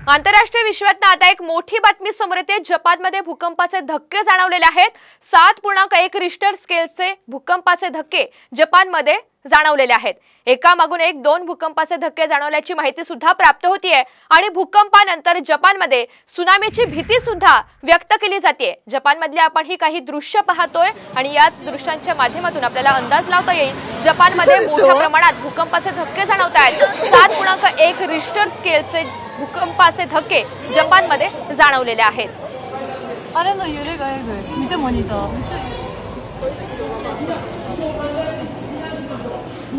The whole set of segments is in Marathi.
आंतरराष्ट्रीय विश्वात आता एक मोठी बातमी समोर येते। जपानमध्ये भूकंपाचे धक्के जाणवलेले आहेत। 7.1 रिश्टर स्केलचे भूकंपाचे धक्के जपानमध्ये जाणवलेले आहेत। एकामागून एक 2 भूकंपाचे धक्के जाणवल्याची माहिती सुद्धा प्राप्त होतीये आणि भूकंपानंतर जपानमध्ये सुनामीची भीती सुद्धा व्यक्त केली जाते। जपानमधली आपण ही काही दृश्य पाहतोय आणि याच दृश्यांच्या माध्यमातून आपल्याला अंदाज लावता येईल जपानमध्ये मोठ्या प्रमाणात भूकंपाचे धक्के जाणवत आहेत। 7.1 रिश्टर स्केलचे भूकंपाचे धक्के जपानमध्ये जाणवलेले आहेत।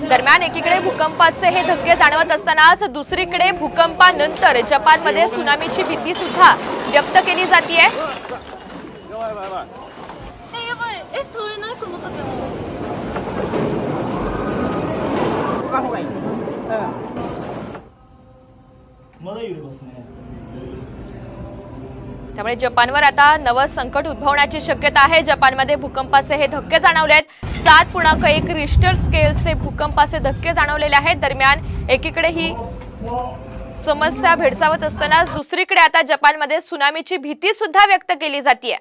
दरम्यान एकीकडे भूकंपाचे हे धक्के जाणवत असतानाच दुसरीकडे भूकंपानंतर जपानमध्ये सुनामीची भीती सुद्धा व्यक्त केली जाते। त्यामुळे जपानवर आता नवं संकट उद्भवण्याची शक्यता आहे। जपानमध्ये भूकंपाचे हे धक्के जाणवले आहेत। 7.1 रिश्टर स्केलचे भूकंपाचे धक्के जाणवलेले आहेत। दरम्यान एकीकडे ही समस्या भेडसावत असताना दुसरीकडे आता जपानमध्ये सुनामीची भीती सुद्धा व्यक्त केली जाते।